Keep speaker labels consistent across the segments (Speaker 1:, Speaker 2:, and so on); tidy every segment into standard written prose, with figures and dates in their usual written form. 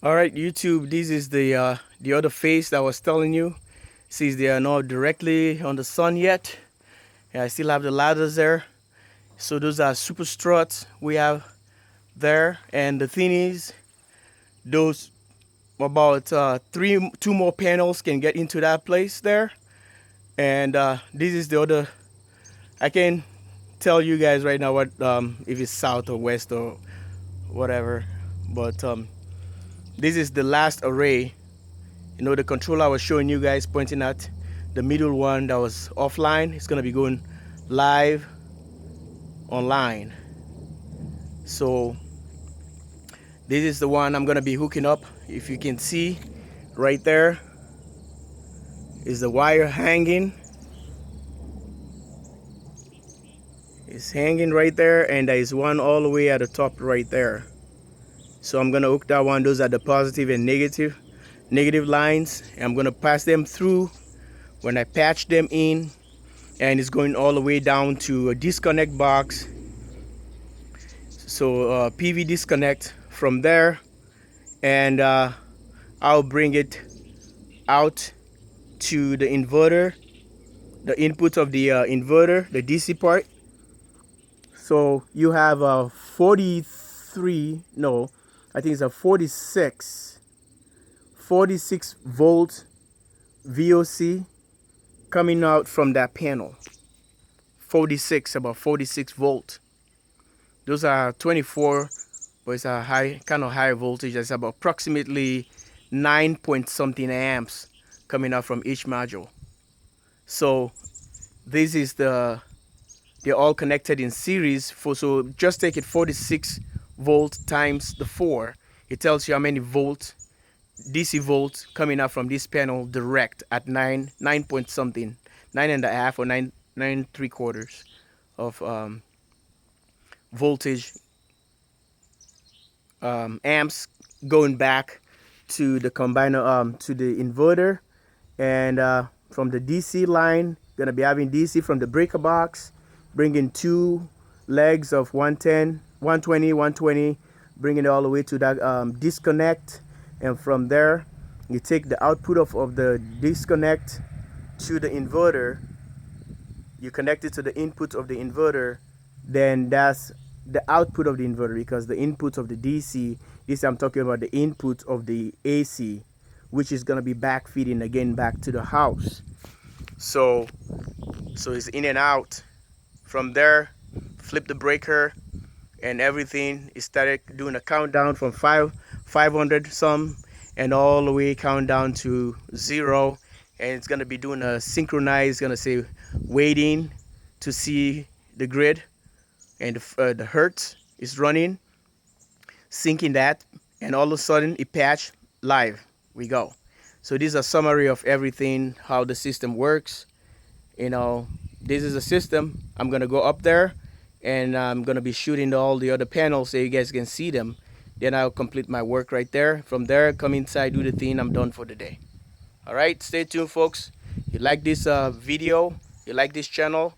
Speaker 1: All right, YouTube, this is the other face that I was telling you. Since they are not directly on the sun yet, and I still have the ladders there. So those are super struts we have there. And the thing is, those about two more panels can get into that place there. And this is the other. I can tell you guys right now what if it's south or west or whatever. But this is the last array. You know, the controller I was showing you guys, pointing at the middle one that was offline. It's gonna be going live online. So this is the one I'm gonna be hooking up. If you can see right there is the wire hanging. It's hanging right there, and there is one all the way at the top right there. So I'm gonna hook that one. Those are the positive and negative lines, and I'm gonna pass them through when I patch them in, and it's going all the way down to a disconnect box. So PV disconnect from there, and I'll bring it out to the inverter, the input of the inverter, the DC part. So you have a 43, no, I think it's a 46 volt VOC coming out from that panel. About 46 volt. Those are 24, but it's a kind of high voltage. It's about approximately 9 point something amps coming out from each module. So this is they're all connected in series. So just take it 46 volt times the 4. It tells you how many volt, DC volt coming out from this panel direct at 9 point something, 9.5 or 9.75 of voltage amps going back to the combiner, to the inverter, and from the DC line, gonna be having DC from the breaker box, bringing 2 legs of 110, 120, bringing it all the way to that disconnect, and from there you take the output of the disconnect to the inverter, you connect it to the input of the inverter, then that's the output of the inverter, because the input of the DC, this I'm talking about the input of the AC, which is going to be back feeding again back to the house. So it's in and out. From there, flip the breaker and everything. It started doing a countdown from 500 some and all the way count down to 0, and it's going to be doing a synchronized, going to say waiting to see the grid, and the hertz is running, syncing that, and all of a sudden it patched live. We go. So this is a summary of everything, how the system works. You know, this is a system. I'm gonna go up there and I'm gonna be shooting all the other panels so you guys can see them. Then I'll complete my work right there. From there, come inside, do the thing. I'm done for the day. All right, stay tuned, folks. You like this video, you like this channel,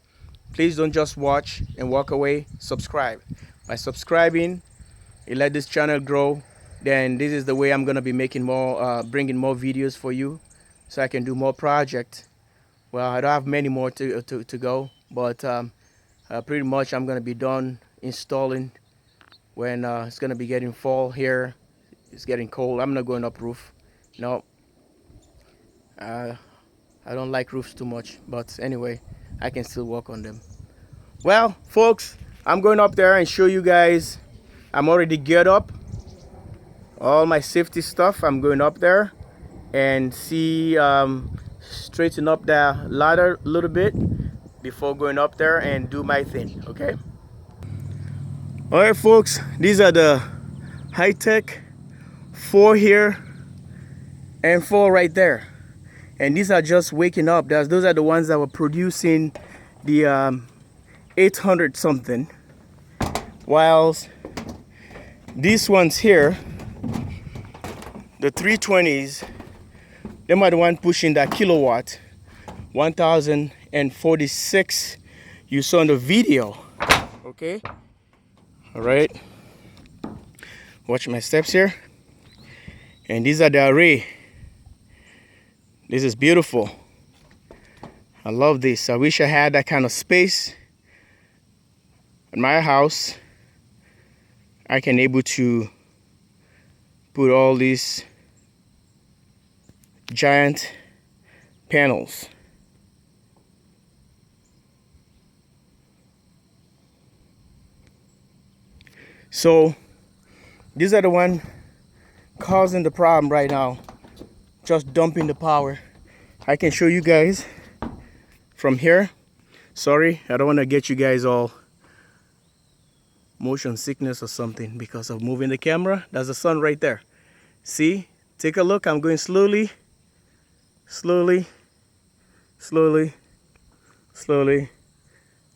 Speaker 1: please don't just watch and walk away. Subscribe. By subscribing, you let this channel grow. Then this is the way I'm gonna be making more, bringing more videos for you, so I can do more projects. Well, I don't have many more to go, but pretty much I'm gonna be done installing when it's gonna be getting fall here. It's getting cold. I'm not going up roof. No, I don't like roofs too much, but anyway, I can still work on them. Well, folks, I'm going up there and show you guys. I'm already geared up, all my safety stuff. I'm going up there and see, straighten up the ladder a little bit before going up there and do my thing. Okay. All right, folks, these are the high-tech 4 here and 4 right there, and these are just waking up. Those are the ones that were producing the 800 something, whilst these ones here, the 320s, them are the one pushing that kilowatt 1046 you saw in the video. Okay, all right, watch my steps here. And these are the array. This is beautiful. I love this. I wish I had that kind of space in my house. I can able to put all these giant panels. So these are the one causing the problem right now, just dumping the power. I can show you guys from here. Sorry, I don't want to get you guys all motion sickness or something because of moving the camera. That's the sun right there. See, take a look. I'm going slowly, slowly, slowly, slowly,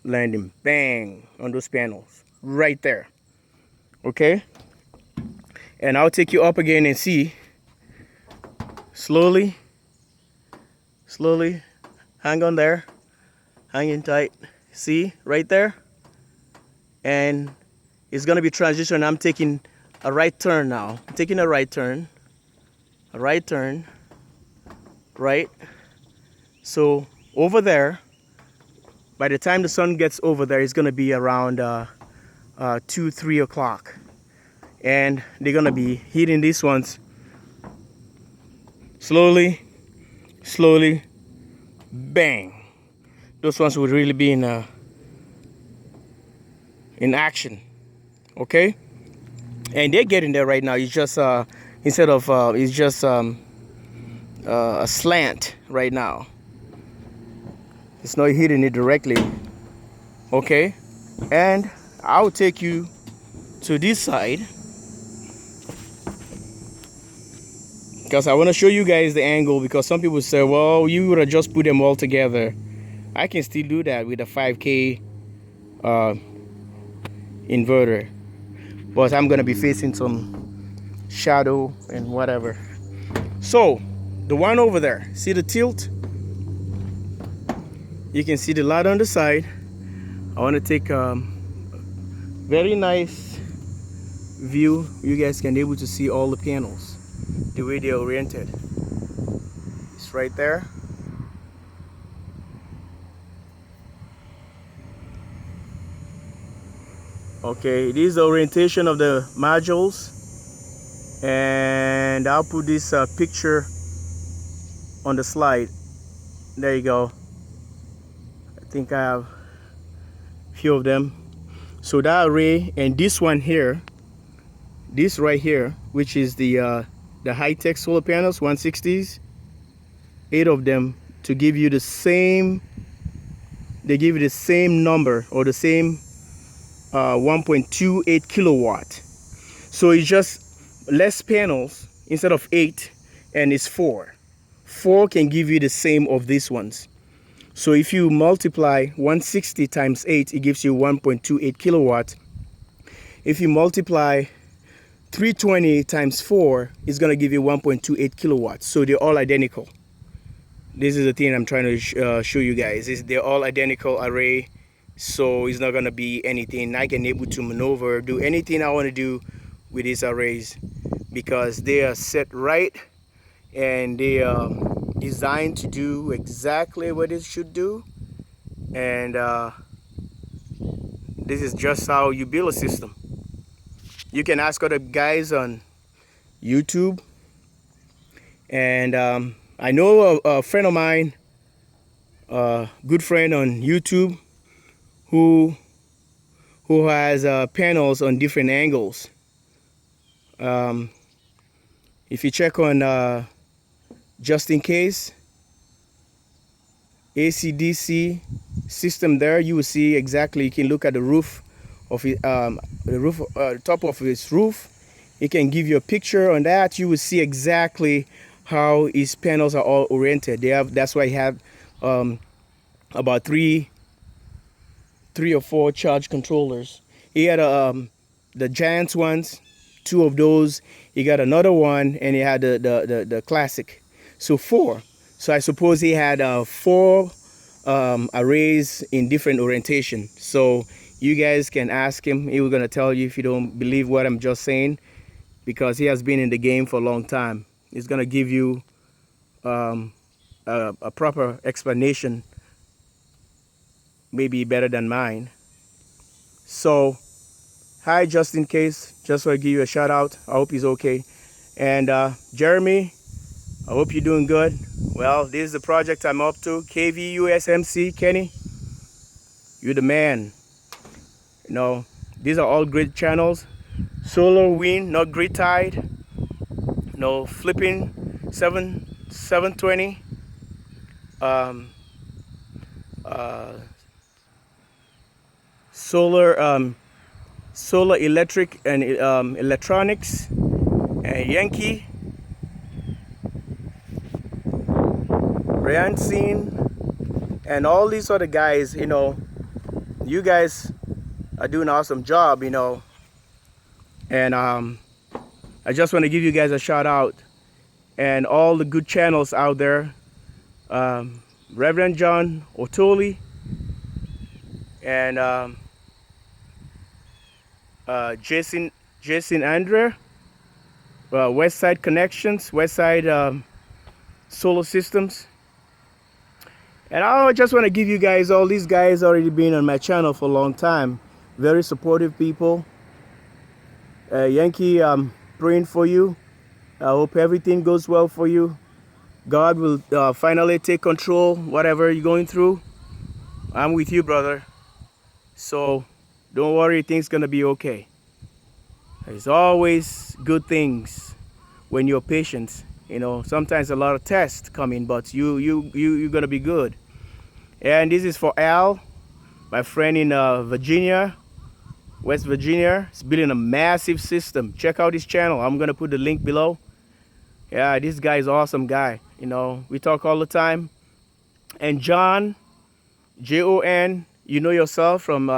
Speaker 1: landing bang on those panels right there. Okay, and I'll take you up again and see. Slowly, slowly, hang on there, hanging tight. See right there, and it's gonna be transition. I'm taking a right turn now. I'm taking a right turn, right. So over there, by the time the sun gets over there, it's gonna be around 2, 3 o'clock, and they're gonna be heating these ones slowly, slowly, bang. Those ones would really be in action. Okay, and they're getting there right now. It's just instead of it's just a slant right now. It's not hitting it directly. Okay, and I'll take you to this side because I want to show you guys the angle, because some people say, well, you would have just put them all together. I can still do that with a 5K inverter, but I'm gonna be facing some shadow and whatever. So the one over there, see the tilt? You can see the light on the side. I want to take very nice view. You guys can be able to see all the panels, the way they're oriented. It's right there. Okay, this is the orientation of the modules, and I'll put this picture on the slide. There you go. I think I have a few of them. So that array, and this one here, this right here, which is the high-tech solar panels, 160s, 8 of them, to give you the same, they give you the same number, or the same 1.28 kilowatt. So it's just less panels instead of 8, and it's 4. 4 can give you the same of these ones. So if you multiply 160 times 8, it gives you 1.28 kilowatt. If you multiply 320 times 4, it's going to give you 1.28 kilowatts. So they're all identical. This is the thing I'm trying to show you guys. They're all identical array. So it's not going to be anything. I can able to maneuver, do anything I want to do with these arrays, because they are set right and they are designed to do exactly what it should do. And this is just how you build a system. You can ask other guys on YouTube, and I know a friend of mine, a good friend on YouTube, who has panels on different angles. If you check on just in case AC/DC system there, you will see exactly. You can look at the roof of it, the roof, top of its roof. It can give you a picture on that. You will see exactly how his panels are all oriented. They have, that's why he have about three or four charge controllers. He had the giant ones, 2 of those. He got another one, and he had the classic. So 4. So I suppose he had 4 arrays in different orientation. So you guys can ask him. He was gonna tell you if you don't believe what I'm just saying. because he has been in the game for a long time. He's gonna give you a proper explanation, maybe better than mine. So, hi, just in case, just want to give you a shout out. I hope he's okay. And Jeremy, I hope you're doing good. Well, this is the project I'm up to. KVUSMC, Kenny, you're the man. You know, these are all grid channels. Solar wind, not grid tide. No flipping 720. Solar electric and electronics, and Yankee, Rayancine, and all these other guys. You know, you guys are doing an awesome job, you know, and I just want to give you guys a shout out, and all the good channels out there. Reverend John Otoli, and Jason Andre, Westside Connections, Westside Solar Systems. And I just want to give you guys, all these guys already been on my channel for a long time. Very supportive people. Yankee, I'm praying for you. I hope everything goes well for you. God will finally take control, whatever you're going through. I'm with you, brother. So don't worry, things gonna be okay. There's always good things when you're patient. You know, sometimes a lot of tests come in, but you're gonna be good. And this is for Al, my friend in Virginia, West Virginia. He's building a massive system. Check out his channel. I'm gonna put the link below. Yeah, this guy is an awesome guy. You know, we talk all the time. And John, Jon, you know yourself, from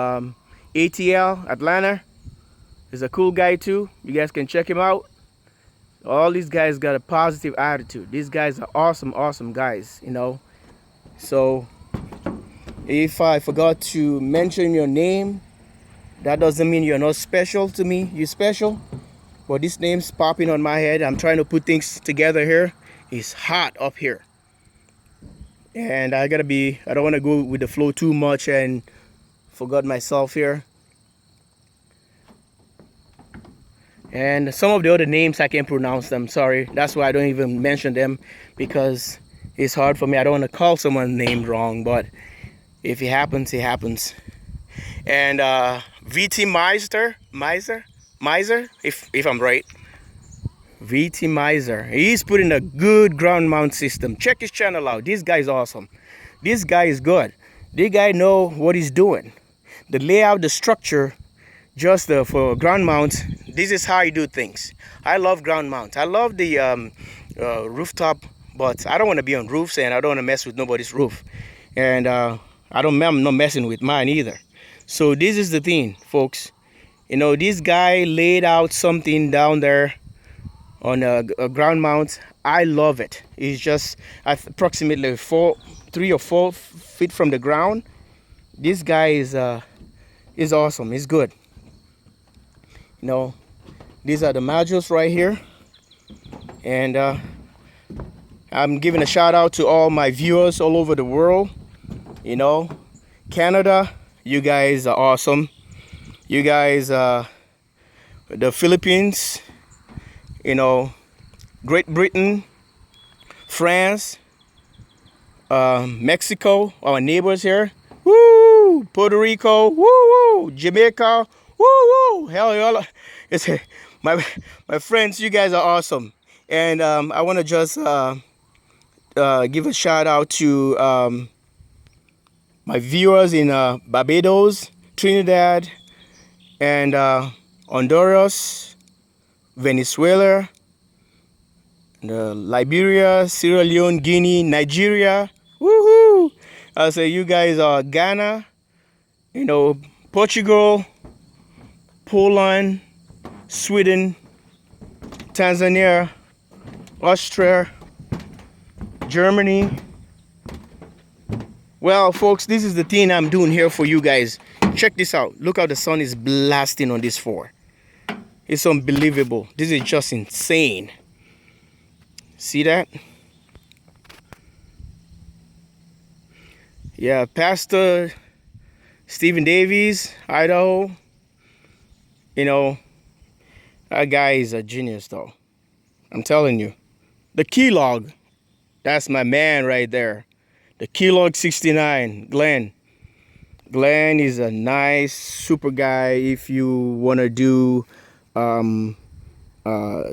Speaker 1: ATL, Atlanta. He's a cool guy too. You guys can check him out. All these guys got a positive attitude. These guys are awesome, awesome guys, you know. So if I forgot to mention your name, that doesn't mean you're not special to me. You're special. But this name's popping on my head. I'm trying to put things together here. It's hot up here. And I don't want to go with the flow too much and forgot myself here. And some of the other names I can't pronounce them, sorry. That's why I don't even mention them, because it's hard for me. I don't want to call someone's name wrong, but if it happens, it happens. And VT Miser, if I'm right. VT Miser. He's putting a good ground mount system. Check his channel out. This guy is awesome. This guy is good. This guy know what he's doing. The layout, the structure, just for ground mount, this is how you do things. I love ground mount. I love the rooftop, but I don't want to be on roofs, and I don't want to mess with nobody's roof. And I'm not messing with mine either. So this is the thing, folks. You know, this guy laid out something down there on a ground mount. I love it. It's just approximately 3 or 4 feet from the ground. This guy is awesome. He's good. You know, these are the modules right here. And I'm giving a shout out to all my viewers all over the world. You know, Canada, you guys are awesome. You guys, the Philippines, you know, Great Britain, France, Mexico, our neighbors here. Woo! Puerto Rico, woo! Jamaica, woo! Hell, it's my friends. You guys are awesome. And I want to just give a shout out to my viewers in Barbados, Trinidad, and Honduras, Venezuela, Liberia, Sierra Leone, Guinea, Nigeria. Woohoo! I say you guys are Ghana, you know, Portugal, Poland, Sweden, Tanzania, Austria, Germany. Well, folks, this is the thing I'm doing here for you guys. Check this out. Look how the sun is blasting on this floor. It's unbelievable. This is just insane. See that? Yeah, Pastor Stephen Davies, Idaho. You know, that guy is a genius though. I'm telling you. The Keylog, that's my man right there. The Keylog 69, Glenn. Glenn is a nice, super guy if you want to do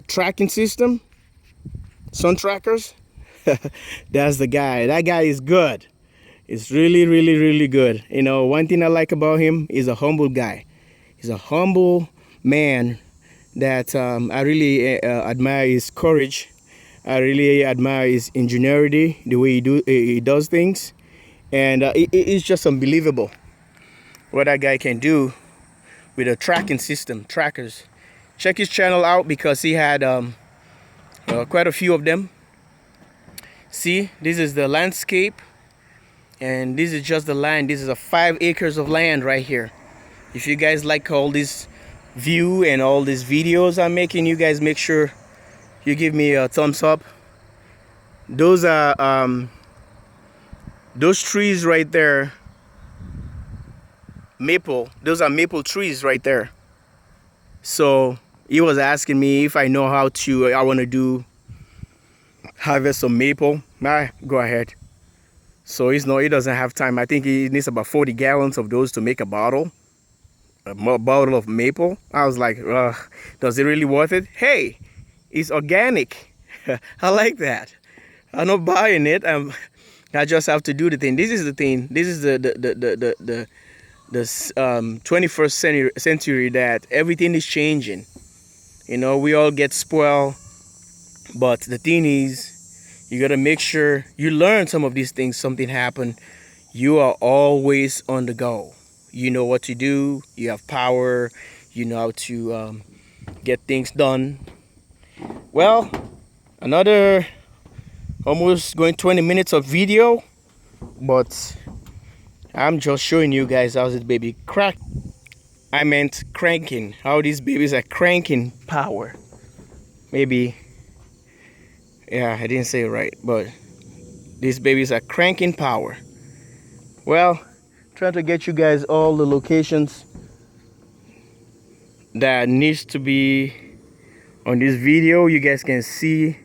Speaker 1: tracking system, sun trackers. That's the guy. That guy is good. It's really, really, really good. You know, one thing I like about him is a humble guy. He's a humble man that I really admire his courage. I really admire his ingenuity, the way he does things. And it's just unbelievable what that guy can do with a tracking system, trackers. Check his channel out because he had quite a few of them. See, this is the landscape, and this is just the land. This is a 5 acres of land right here. If you guys like all this view and all these videos I'm making, you guys make sure you give me a thumbs up. Those are those trees right there, maple. Those are maple trees right there. So he was asking me if I know how to. I want to harvest some maple. Go ahead. So he doesn't have time. I think he needs about 40 gallons of those to make a bottle of maple. I was like, does it really worth it? Hey, it's organic. I like that. I'm not buying it. I just have to do the thing. This is the thing. This is the 21st century that everything is changing. You know, we all get spoiled, but the thing is, you gotta make sure you learn some of these things. Something happened, you are always on the go. You know what to do. You have power. You know how to get things done. Well, another almost going 20 minutes of video, but I'm just showing you guys how this baby crack. I meant cranking. How these babies are cranking power. Maybe, yeah, I didn't say it right, but these babies are cranking power. Well, trying to get you guys all the locations that needs to be on this video. You guys can see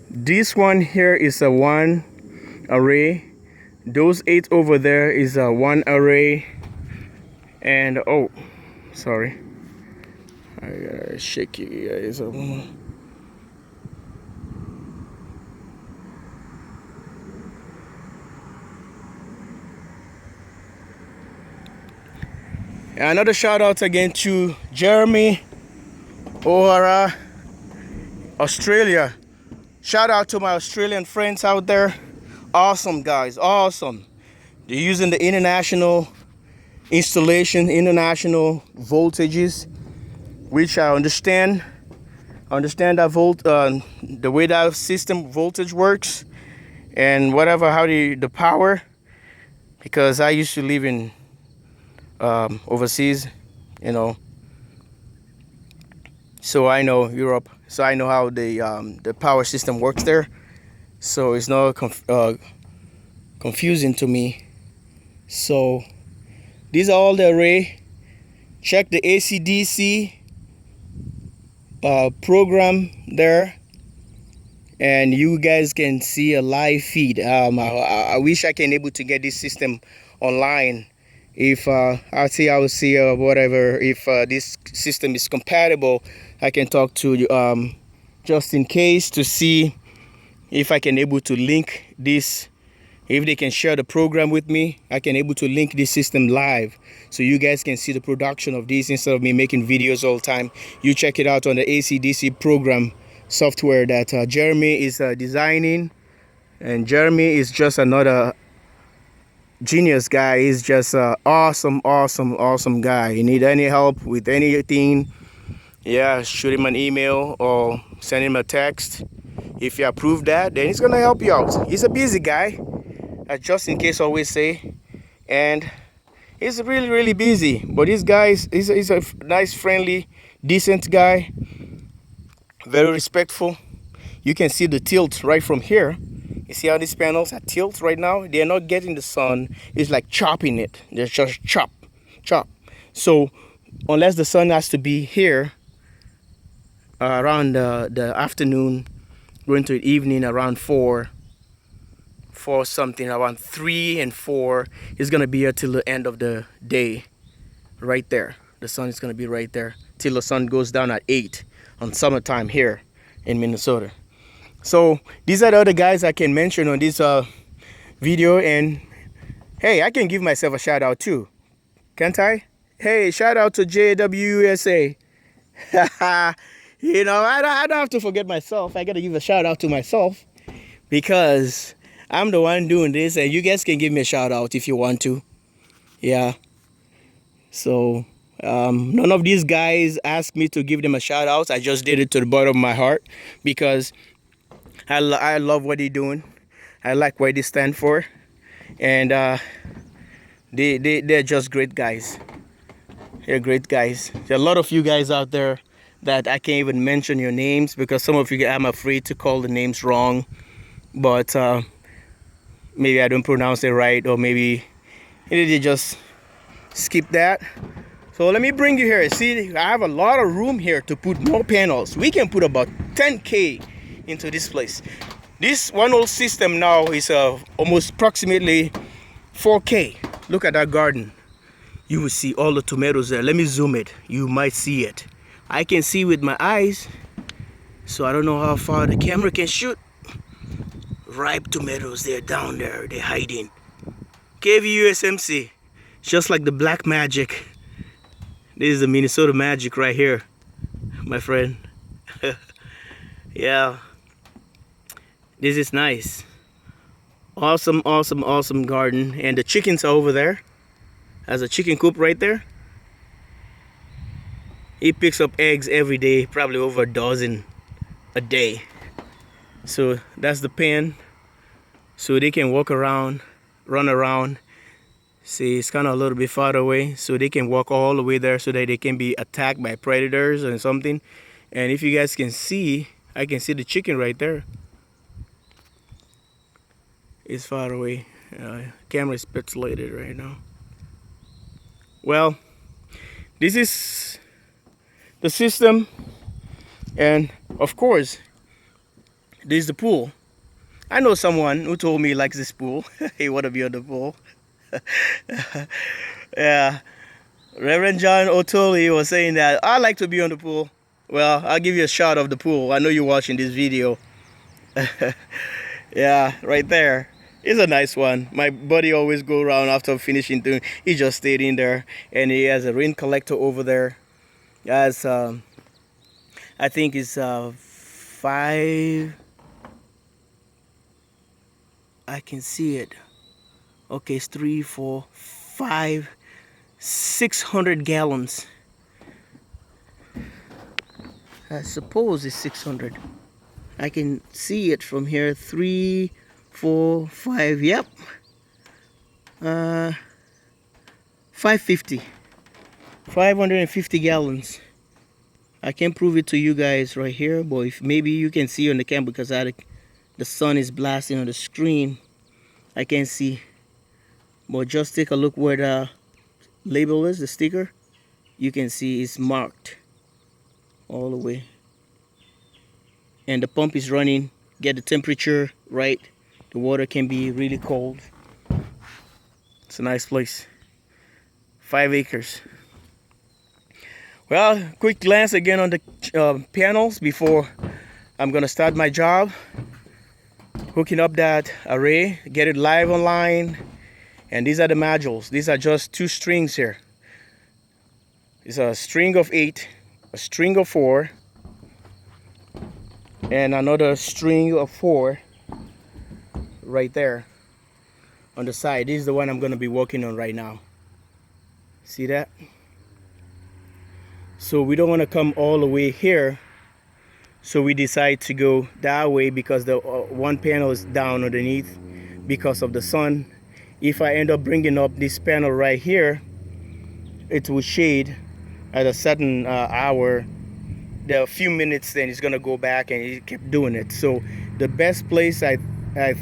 Speaker 1: this one here is a 1 array. Those 8 over there is a 1 array. And oh, sorry, I gotta shake you guys up. Another shout out again to Jeremy O'Hara, Australia. Shout out to my Australian friends out there. Awesome guys, awesome. They're using the international installation, international voltages, which I understand. I understand that the way that system voltage works, and whatever how the power. Because I used to live in overseas, you know, so I know Europe, so I know how the power system works there. So it's not confusing to me. So these are all the array. Check the AC/DC program there, and you guys can see a live feed. I wish I can able to get this system online. If I will see whatever, if this system is compatible, I can talk to just in case to see if I can able to link this. If they can share the program with me, I can able to link this system live so you guys can see the production of this instead of me making videos all the time. You check it out on the AC/DC program software that Jeremy is designing. And Jeremy is just another genius guy. He's just awesome guy. You need any help with anything, yeah, shoot him an email or send him a text. If you approve that, then he's gonna help you out. He's a busy guy, just in case I always say, and he's really busy, but this guy he's a nice, friendly decent guy, very respectful. You can see the tilt right from here. You see how these panels are tilt right now? They're not getting the sun. It's like chopping it. They're just chop, chop. So unless the sun has to be here around the afternoon, going to evening around 4 something, around 3 and 4, it's gonna be here till the end of the day, right there. The sun is gonna be right there till the sun goes down at 8 on summertime here in Minnesota. So these are the other guys I can mention on this video, and hey, I can give myself a shout out too, can't I? Hey, shout out to jwsolarusa. You know, I don't have to forget myself. I gotta give a shout out to myself because I'm the one doing this, and you guys can give me a shout out if you want to. Yeah. So none of these guys asked me to give them a shout out. I just did it to the bottom of my heart because I love what they're doing. I like what they stand for, and they're just great guys. They're great guys. There are a lot of you guys out there that I can't even mention your names because some of you, I'm afraid to call the names wrong, but maybe I don't pronounce it right, or maybe they just skip that. So let me bring you here. See, I have a lot of room here to put more panels. We can put about 10K into this place. This one whole system now is almost approximately 4K. Look at that garden. You will see all the tomatoes there. Let me zoom it. You might see it. I can see with my eyes, so I don't know how far the camera can shoot. Ripe tomatoes, they're down there, they're hiding. KVUSMC, just like the black magic. This is the Minnesota magic right here, my friend. Yeah, this is nice. Awesome, awesome, awesome garden. And the chickens are over there. There's a chicken coop right there. He picks up eggs every day, probably over a dozen a day. So that's the pen, so they can walk around, run around. See, it's kind of a little bit farther away, so they can walk all the way there so that they can be attacked by predators or something. And if you guys can see, I can see the chicken right there. It's far away. Camera is pixelated right now. Well, this is the system, and of course this is the pool. I know someone who told me he likes this pool. He want to be on the pool. Yeah, Reverend John Otoli was saying that I like to be on the pool. Well, I'll give you a shot of the pool. I know you're watching this video. Yeah, right there. It's a nice one. My buddy always go around after finishing doing. He just stayed in there, and he has a rain collector over there. As I think it's 5. I can see it. Okay, it's 3, 4, 5, 600 gallons. I suppose it's 600. I can see it from here. 3, 4, 5. Yep. 550. 550 gallons. I can prove it to you guys right here, but if maybe you can see on the camera because the sun is blasting on the screen. I can't see. But just take a look where the label is, the sticker. You can see it's marked all the way. And the pump is running. Get the temperature right. The water can be really cold. It's a nice place. 5 acres. Well, quick glance again on the panels before I'm gonna start my job. Hooking up that array, get it live online. And these are the modules. These are just 2 strings here. It's a string of 8, a string of 4, and another string of 4 right there on the side. This is the one I'm gonna be working on right now. See that? So we don't want to come all the way here, so we decide to go that way because the one panel is down underneath because of the sun. If I end up bringing up this panel right here, it will shade at a certain hour, there are a few minutes, then it's gonna go back, and he kept doing it. So the best place I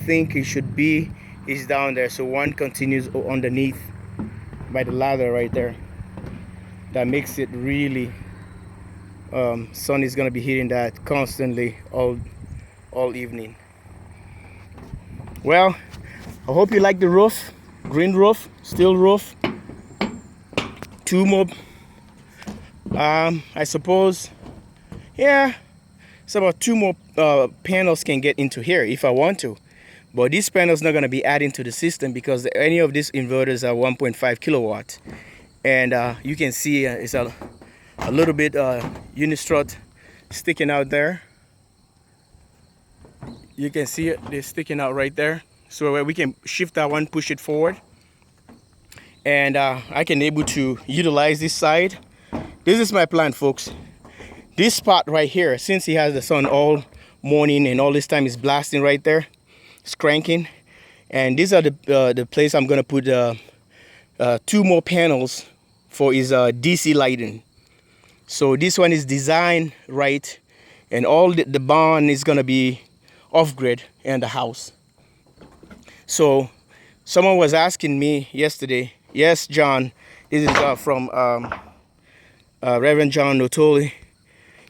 Speaker 1: think it should be is down there. So one continues underneath by the ladder right there. That makes it really sun is gonna be hitting that constantly all evening. Well, I hope you like the roof, green roof, steel roof. Two more, I suppose, yeah, it's about two more panels can get into here if I want to. But these panels not gonna be adding to the system because any of these inverters are 1.5 kilowatt. And you can see it's a little bit unistrut sticking out there. You can see it, they're sticking out right there. So we can shift that one, push it forward. And I can able to utilize this side. This is my plan, folks. This spot right here, since he has the sun all morning and all this time is blasting right there, it's cranking. And these are the place I'm gonna put two more panels for his DC lighting. So this one is designed right, and all the barn is gonna be off-grid and the house. So someone was asking me yesterday, yes, John, this is from Reverend John Notoli.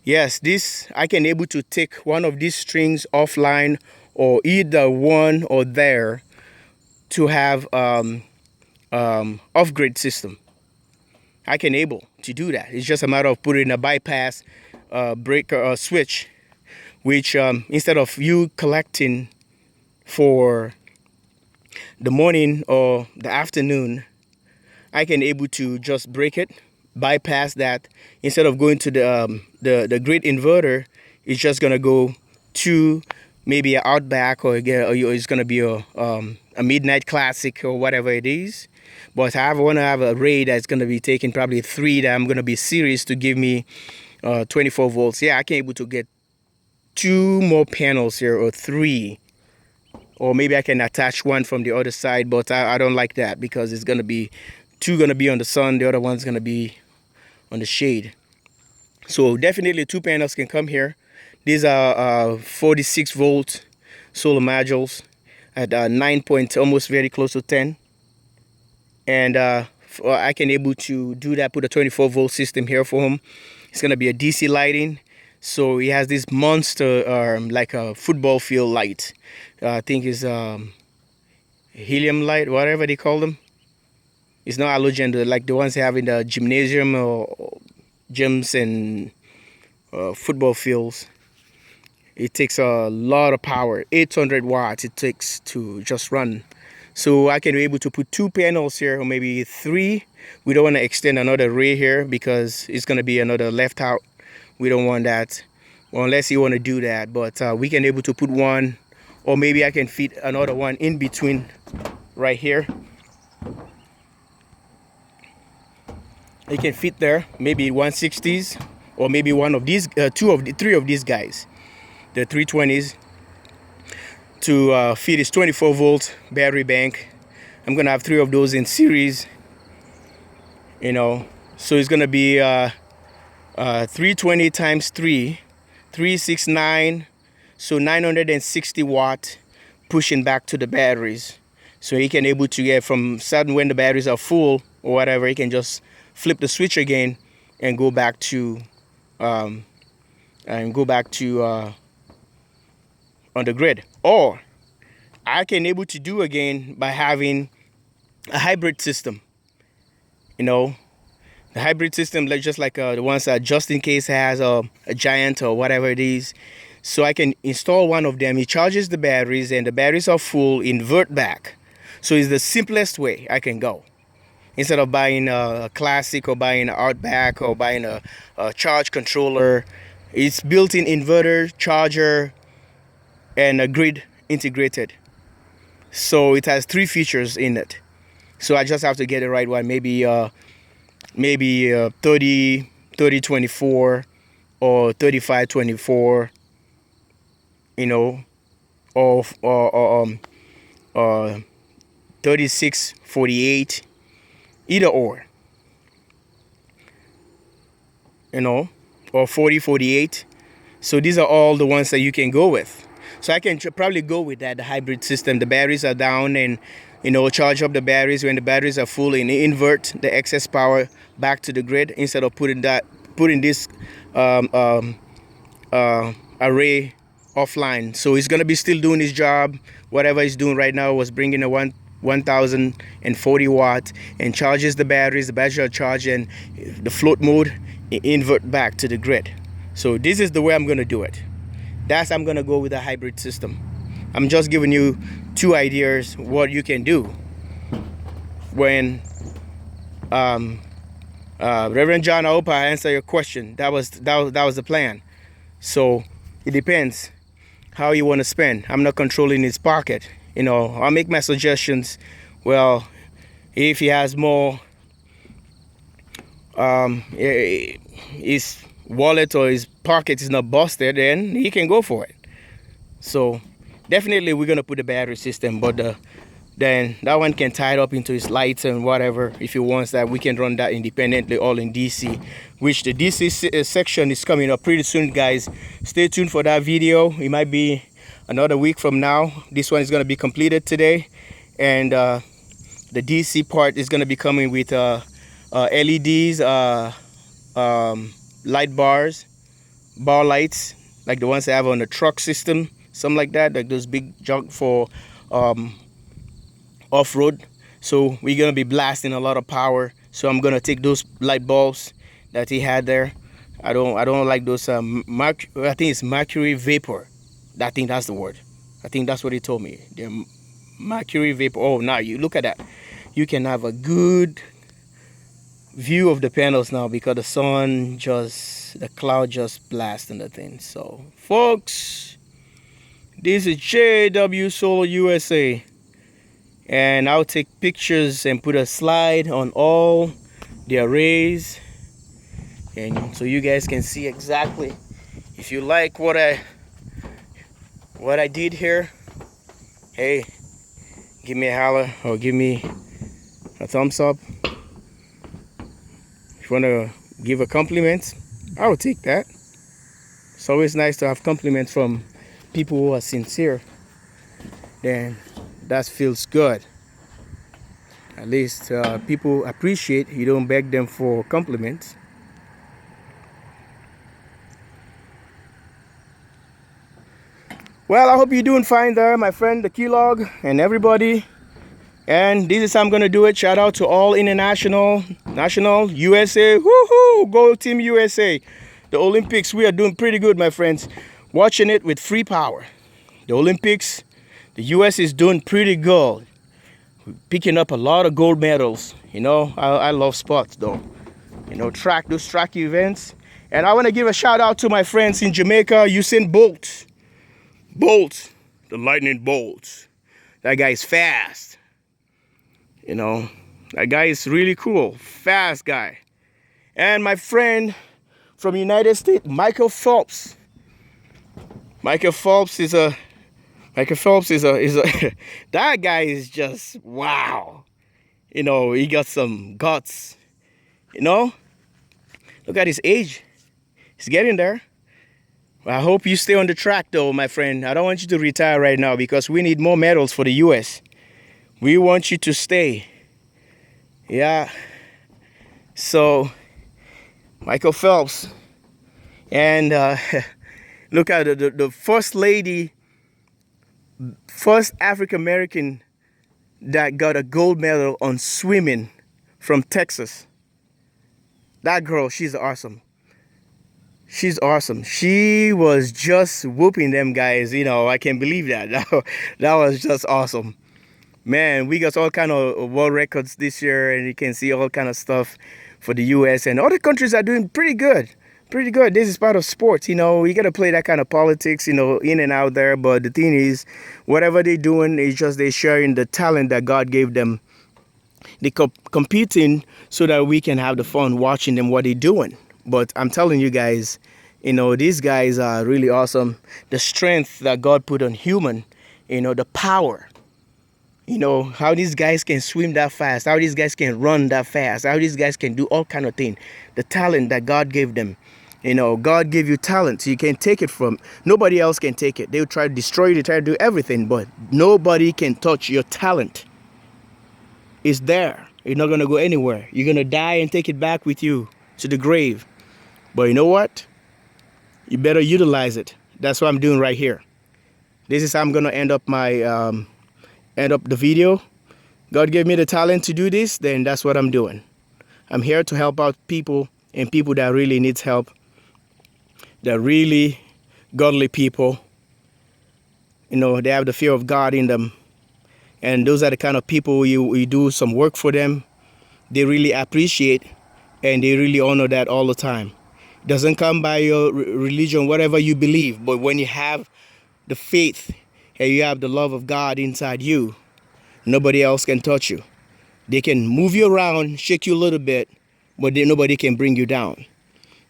Speaker 1: Yes, this I can able to take one of these strings offline, or either one or there, to have off-grid system. I can able to do that. It's just a matter of putting a bypass breaker or switch, which instead of you collecting for the morning or the afternoon, I can able to just break it, bypass that. Instead of going to the grid inverter, it's just gonna go to maybe an Outback, or it's gonna be a midnight classic or whatever it is. But I want to have a array that's gonna be taking probably 3 that I'm gonna be serious to give me 24 volts. Yeah, I can able to get 2 more panels here, or 3. Or maybe I can attach one from the other side, but I don't like that because it's gonna be 2 gonna be on the sun, the other one's gonna be on the shade. So definitely 2 panels can come here. These are 46 volt solar modules at 9 point, almost very close to 10. And I can able to do that, put a 24 volt system here for him. It's gonna be a DC lighting. So he has this monster, like a football field light. I think it's helium light, whatever they call them. It's not halogen, like the ones they have in the gymnasium or gyms and football fields. It takes a lot of power, 800 watts it takes to just run. So I can be able to put 2 panels here, or maybe 3. We don't want to extend another array here because it's going to be another left out. We don't want that, well, unless you want to do that. But we can able to put 1, or maybe I can fit another one in between right here. It can fit there, maybe 160s, or maybe one of these, 3 of these guys, the 320s, to feed his 24 volt battery bank. I'm gonna have 3 of those in series, you know. So it's gonna be 320 times 3, 369, so 960 watt pushing back to the batteries. So he can able to get from sudden when the batteries are full or whatever, he can just flip the switch again and go back to on the grid. Or I can able to do again by having a hybrid system. You know, the hybrid system, like just like the ones that Just In Case has, a Giant or whatever it is. So I can install one of them. It charges the batteries, and the batteries are full, invert back. So it's the simplest way I can go. Instead of buying a Classic or buying an Outback or buying a charge controller, it's built-in inverter, charger, and a grid integrated. So it has 3 features in it. So I just have to get the right one. Maybe 30-24 or 35-24, you know, or 36-48, either or. you know, or 40, 48. So these are all the ones that you can go with. So I can probably go with that, the hybrid system. The batteries are down, and you know, charge up the batteries when the batteries are full, and invert the excess power back to the grid instead of putting this um, um, array offline. So he's gonna be still doing his job. Whatever he's doing right now was bringing a 1040 watt and charges the batteries. The batteries are charged, and the float mode invert back to the grid. So this is the way I'm gonna do it. I'm gonna go with a hybrid system. I'm just giving you two ideas what you can do when Reverend John, I hope I answered your question. That was the plan. So it depends how you want to spend. I'm not controlling his pocket. You know, I'll make my suggestions. Well, if he has more, his wallet or his pocket is not busted, then he can go for it. So definitely we're gonna put the battery system, but then that one can tie it up into his lights and whatever. If he wants that, we can run that independently, all in DC, which the DC section is coming up pretty soon, guys. Stay tuned for that video. It might be another week from now. This one is going to be completed today, and the DC part is going to be coming with LEDs, light bars, bar lights, like the ones they have on the truck system, something like that, like those big junk for off-road. So we're gonna be blasting a lot of power, so I'm gonna take those light bulbs that he had there. I don't like those I think it's mercury vapor. I think that's the word. I think that's what he told me. The mercury vapor. Oh, now you look at that, you can have a good view of the panels now because the cloud just blasting the thing. So folks, this is JW Solar USA, and I'll take pictures and put a slide on all the arrays, and so you guys can see exactly. If you like what I did here, hey, give me a holler or give me a thumbs up. If you want to give a compliment, I will take that. It's always nice to have compliments from people who are sincere. Then that feels good. At least people appreciate you don't beg them for compliments. Well, I hope you're doing fine there, my friend, the Keylog, and everybody. And this is how I'm gonna do it. Shout out to all international, national, USA. Woohoo! Go Team USA. The Olympics, we are doing pretty good, my friends. Watching it with free power. The Olympics, the US is doing pretty good. Picking up a lot of gold medals. You know, I love sports though. You know, those track events. And I want to give a shout out to my friends in Jamaica, Usain Bolt. Bolt, the lightning bolt. That guy is fast. You know, that guy is really cool. Fast guy. And my friend from United States, Michael Phelps. Michael Phelps is a that guy is just wow. You know, he got some guts. You know, look at his age. He's getting there. I hope you stay on the track though, my friend. I don't want you to retire right now because we need more medals for the US. We want you to stay. Yeah. So, Michael Phelps. And look at the first lady, first African American that got a gold medal on swimming from Texas. That girl, she's awesome. She's awesome. She was just whooping them guys. You know, I can't believe that. That was just awesome. Man, we got all kind of world records this year, and you can see all kind of stuff for the US, and other countries are doing pretty good. Pretty good. This is part of sports, you know. You got to play that kind of politics, you know, in and out there. But the thing is, whatever they're doing is just they're sharing the talent that God gave them. They competing so that we can have the fun watching them what they're doing. But I'm telling you guys, you know, these guys are really awesome. The strength that God put on human, you know, the power. You know, how these guys can swim that fast, how these guys can run that fast, how these guys can do all kind of things. The talent that God gave them. You know, God gave you talent, so you can't take it from, nobody else can take it. They'll try to destroy you, they try to do everything, but nobody can touch your talent. It's there. You're not going to go anywhere. You're going to die and take it back with you to the grave. But you know what? You better utilize it. That's what I'm doing right here. This is how I'm going to end up the video. God gave me the talent to do this, then that's what I'm doing. I'm here to help out people, and people that really needs help. They're really godly people. You know, they have the fear of God in them. And those are the kind of people you do some work for them. They really appreciate and they really honor that all the time. It doesn't come by your religion, whatever you believe. But when you have the faith and you have the love of God inside you, nobody else can touch you. They can move you around, shake you a little bit, but nobody can bring you down.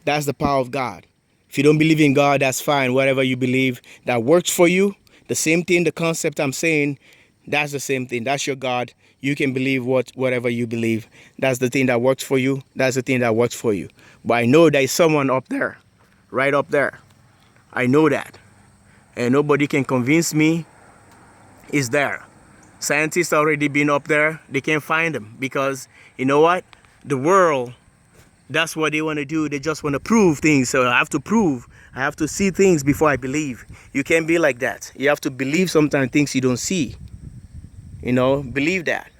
Speaker 1: That's the power of God. If you don't believe in God, that's fine. Whatever you believe that works for you, the same thing, the concept I'm saying, that's the same thing. That's your God. You can believe whatever you believe. That's the thing that works for you. That's the thing that works for you. But I know there's someone up there, right up there. I know that. And nobody can convince me it's there. Scientists already been up there. They can't find them because, you know what? The world, that's what they want to do. They just want to prove things. So I have to prove. I have to see things before I believe. You can't be like that. You have to believe sometimes things you don't see. You know, believe that.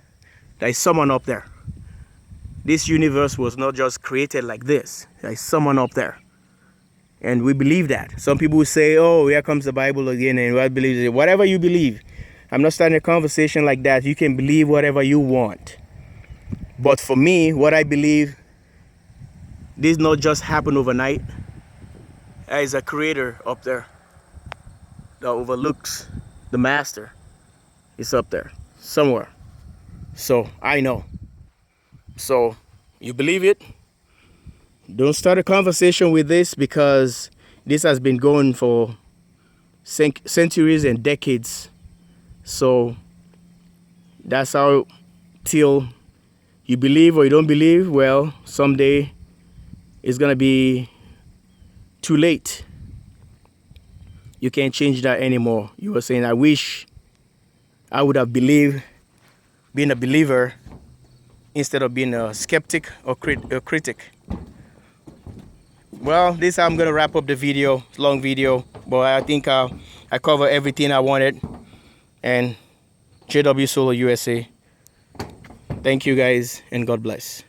Speaker 1: There's someone up there. This universe was not just created like this. There's someone up there. And we believe that. Some people say, oh, here comes the Bible again, and I believe it. Whatever you believe. I'm not starting a conversation like that. You can believe whatever you want. But for me, what I believe, this not just happen overnight. There is a creator up there that overlooks the master. It's up there somewhere. So I know. So you believe it? Don't start a conversation with this, because this has been going for centuries and decades. So that's how, till you believe or you don't believe, well, someday it's going to be too late. You can't change that anymore. You were saying, I wish I would have been a believer instead of being a skeptic or a critic. Well, this is how I'm going to wrap up the video. Long video, but I think I covered everything I wanted. And JW Solar USA. Thank you guys, and God bless.